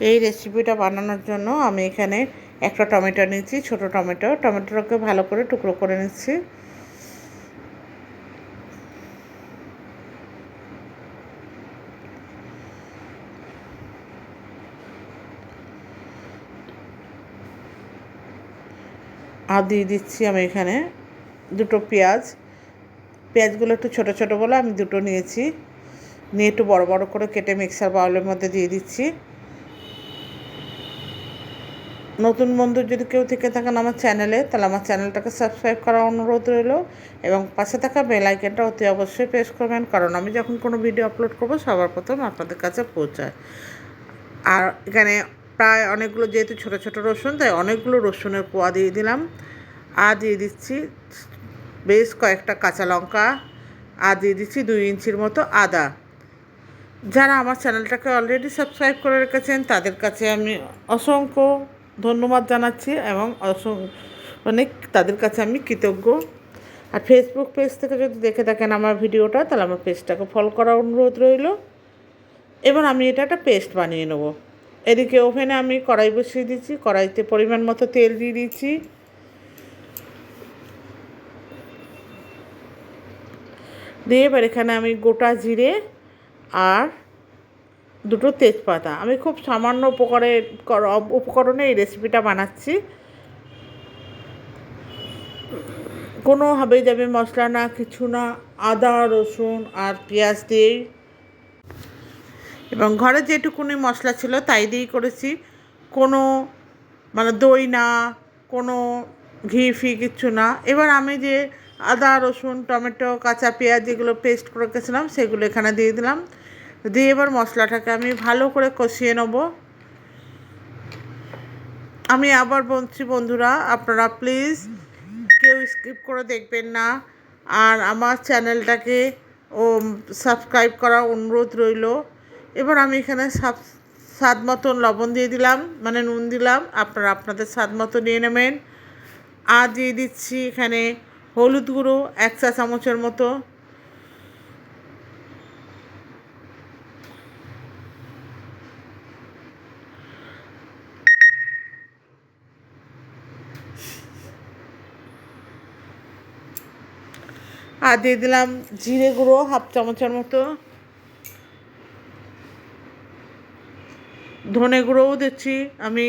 এই রেসিপিটা বানানোর জন্য আমি এখানে একটা টমেটো নিয়েছি, ছোটো টমেটোটাকে ভালো করে টুকরো করে নিচ্ছি। আর দিয়ে দিচ্ছি আমি এখানে দুটো পেঁয়াজগুলো একটু ছোটো ছোটো বলে আমি দুটো নিয়েছি, নিয়ে একটু বড় বড় করে কেটে মিক্সার বাউলের মধ্যে দিয়ে দিচ্ছি। নতুন বন্ধু যদি কেউ থেকে থাকেন আমার চ্যানেলে, তাহলে আমার চ্যানেলটাকে সাবস্ক্রাইব করার অনুরোধ রইল এবং পাশে থাকা বেল আইকনটা অতি অবশ্যই প্রেস করবেন, কারণ আমি যখন কোনো ভিডিও আপলোড করব সবার প্রথম আপনাদের কাছে পৌঁছায়। আর এখানে প্রায় অনেকগুলো, যেহেতু ছোটো ছোটো রসুন, তাই অনেকগুলো রসুনের কোয়া দিয়ে দিলাম। আর দিয়ে দিচ্ছি বেশ কয়েকটা কাঁচা লঙ্কা, আর দিয়ে দিচ্ছি 2 ইঞ্চির মতো আদা। যারা আমার চ্যানেলটাকে অলরেডি সাবস্ক্রাইব করে রেখেছেন তাদের কাছে আমি অসংখ্য ধন্যবাদ জানাচ্ছি এবং অনেক তাদের কাছে আমি কৃতজ্ঞ। আর ফেসবুক পেজ থেকে যদি দেখে থাকেন আমার ভিডিওটা, তাহলে আমার পেজটাকে ফলো করার অনুরোধ রইল। এবার আমি এটা একটা পেস্ট বানিয়ে নেব। এদিকে ওভেনে আমি কড়াই বসিয়ে দিচ্ছি, কড়াইতে পরিমাণ মতো তেল দিয়ে দিচ্ছি। দিয়ে এবার এখানে আমি গোটা জিরে আর দুটো তেজপাতা, আমি খুব সামান্য উপকরণে এই রেসিপিটা বানাচ্ছি। কোনো হাবে যাবে মশলা না, কিছু না, আদা রসুন আর পেঁয়াজ দিয়েই এবং ঘরে যেটুকুনি মশলা ছিল তাই দিয়েই করেছি। কোনো দই না, কোনো ঘি ফি কিচ্ছু না। এবার আমি যে আদা রসুন টমেটো কাঁচা পেঁয়াজ যেগুলো পেস্ট করে রেখেছিলাম সেগুলো এখানে দিয়ে দিলাম। দিয়ে এবার মশলাটাকে আমি ভালো করে কষিয়ে নেব। আমি আবার বলছি বন্ধুরা, আপনারা প্লিজ কেউ স্কিপ করে দেখবেন না, আর আমার চ্যানেলটাকে সাবস্ক্রাইব করার অনুরোধ রইল। এবার আমি এখানে স্বাদ মতন লবণ দিয়ে দিলাম, নুন দিলাম, আপনারা আপনাদের স্বাদ মতো নিয়ে নেবেন। আর দিয়ে দিচ্ছি এখানে হলুদ গুঁড়ো 1 চা চামচের মতো। আর দিয়ে দিলাম জিরে গুঁড়ো 1/2 চামচের মতো। ধনে গুঁড়োও দিচ্ছি আমি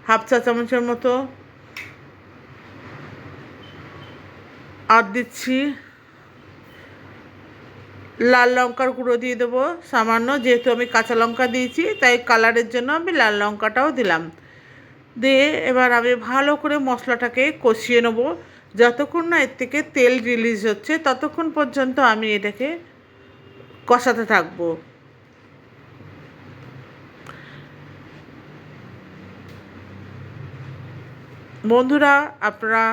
1/2 চা চামচের মতো। আর দিচ্ছি লাল লঙ্কার গুঁড়ো দিয়ে দেবো সামান্য, যেহেতু আমি কাঁচা লঙ্কা দিয়েছি তাই কালারের জন্য আমি লাল লঙ্কাটাও দিলাম। দিয়ে এবার আমি ভালো করে মশলাটাকে কষিয়ে নেব, যতক্ষণ না এর থেকে তেল রিলিজ হচ্ছে ততক্ষণ পর্যন্ত আমি এটাকে কষাতে থাকবো। বন্ধুরা, আপনারা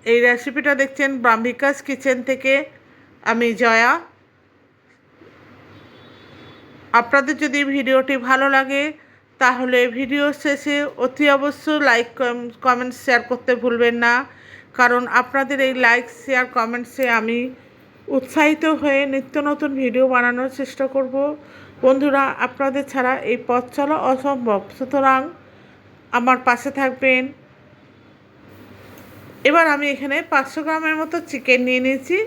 এই রেসিপিটা দেখছেন ব্রাহ্মিকাস কিচেন থেকে, আমি জয়া। আপনাদের যদি ভিডিওটি ভালো লাগে তাহলে ভিডিও শেষে অতি অবশ্যই লাইক কমেন্টস শেয়ার করতে ভুলবেন না, কারণ আপনাদের এই লাইক শেয়ার কমেন্টসে আমি উৎসাহিত হয়ে নিত্য নতুন ভিডিও বানানোর চেষ্টা করব। বন্ধুরা, আপনাদের ছাড়া এই পথ চলা অসম্ভব, সুতরাং আমার পাশে থাকবেন। এবার আমি এখানে 500 গ্রামের মতো চিকেন নিয়ে নিয়েছি।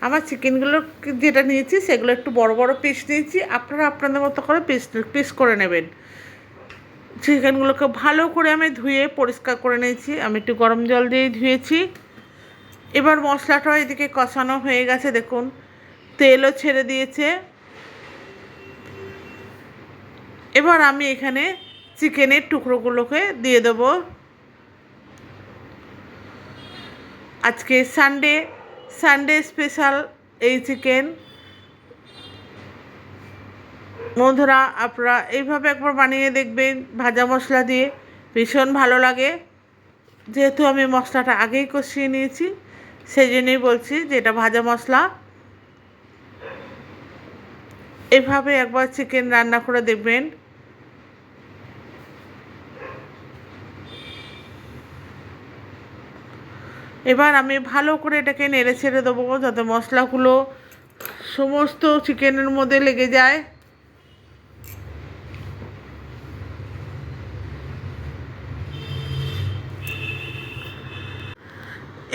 আমার চিকেনগুলো যেটা নিয়েছি সেগুলো একটু বড় বড় পিস নিয়েছি, আপনারা আপনাদের মতো করে পিস করে নেবেন। চিকেনগুলোকে ভালো করে আমি ধুয়ে পরিষ্কার করে নিয়েছি, আমি একটু গরম জল দিয়ে ধুয়েছি। এবার মশলাটাও এদিকে কষানো হয়ে গেছে, দেখুন তেলও ছেড়ে দিয়েছে। এবার আমি এখানে চিকেনের টুকরোগুলোকে দিয়ে দেবো। আজকে সানডে স্পেশাল এই চিকেন। বন্ধুরা, আপনারা এইভাবে একবার বানিয়ে দেখবেন ভাজা মশলা দিয়ে, ভীষণ ভালো লাগে। যেহেতু আমি মশলাটা আগেই কষিয়ে নিয়েছি সেই জন্যই বলছি যে এটা ভাজা মশলা। এভাবে একবার চিকেন রান্না করে দেখবেন। এবার আমি ভালো করে এটাকে নেড়ে ছেড়ে দেবো যাতে মশলাগুলো সমস্ত চিকেনের মধ্যে লেগে যায়।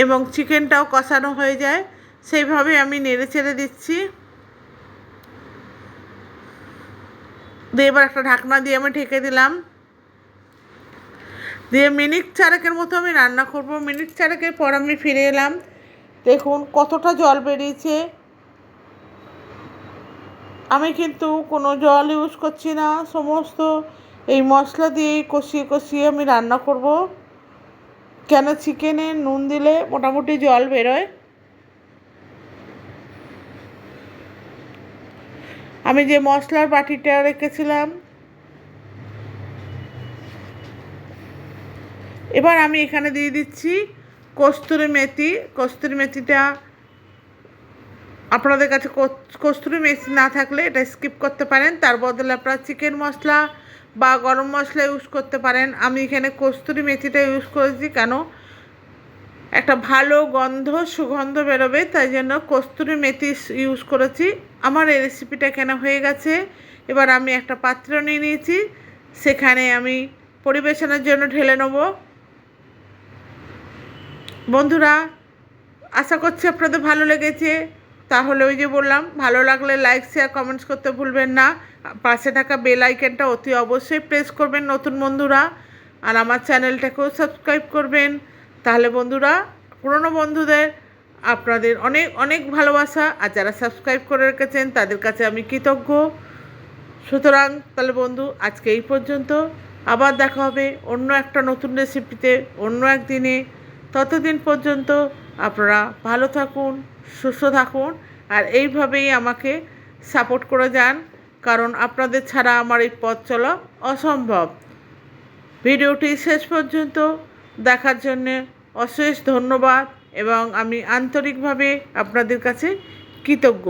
এবং চিকেনটাও কষানো হয়ে যায় সেইভাবে আমি নেড়ে চেড়ে দিচ্ছি। দিয়ে এবার একটা ঢাকনা দিয়ে আমি ঢেকে দিলাম। দিয়ে মিনিট চারেকের মতো আমি রান্না করব। মিনিট চারেকের পর আমি ফিরে এলাম। দেখুন কতটা জল বেরিয়েছে। আমি কিন্তু কোনো জল ইউজ করছি না, সমস্ত এই মশলা দিয়েই কষিয়ে কষিয়ে আমি রান্না করব। কেন চিকেনে নুন দিলে মোটামুটি জল বেরোয়। আমি যে মশলার বাটিটা রেখেছিলাম, এবার আমি এখানে দিয়ে দিচ্ছি কস্তুরি মেথি। কস্তুরি মেথিটা আপনাদের কাছে কস্তুরি মেথি না থাকলে এটা স্কিপ করতে পারেন, তার বদলে আপনারা চিকেন মশলা বা গরম মশলা ইউজ করতে পারেন। আমি এখানে কস্তুরি মেথিটা ইউজ করেছি, কেন একটা ভালো সুগন্ধ বেরোবে, তাই জন্য কস্তুরি মেথি ইউজ করেছি। আমার এই রেসিপিটা কেন হয়ে গেছে। এবার আমি একটা পাত্র নিয়ে নিয়েছি, সেখানে আমি পরিবেশনের জন্য ঢেলে নেব। বন্ধুরা, আশা করছি আপনাদের ভালো লেগেছে। তাহলে ওই যে বললাম, ভালো লাগলে লাইক শেয়ার কমেন্টস করতে ভুলবেন না। পাশে থাকা বেল আইকনটা অতি অবশ্যই প্রেস করবেন নতুন বন্ধুরা, আর আমার চ্যানেলটাকেও সাবস্ক্রাইব করবেন। তাহলে বন্ধুরা, পুরনো বন্ধুদের আপনাদের অনেক অনেক ভালোবাসা, আর যারা সাবস্ক্রাইব করে রেখেছেন তাদের কাছে আমি কৃতজ্ঞ। সুতরাং তাহলে বন্ধু, আজকে এই পর্যন্ত। আবার দেখা হবে অন্য একটা নতুন রেসিপিতে অন্য একদিনে। ততদিন পর্যন্ত আপনারা ভালো থাকুন, সুস্থ থাকুন, আর এইভাবেই আমাকে সাপোর্ট করে যান, কারণ আপনাদের ছাড়া আমার এই পথ চলা অসম্ভব। ভিডিওটি শেষ পর্যন্ত দেখার জন্যে অশেষ ধন্যবাদ, এবং আমি আন্তরিকভাবে আপনাদের কাছে কৃতজ্ঞ।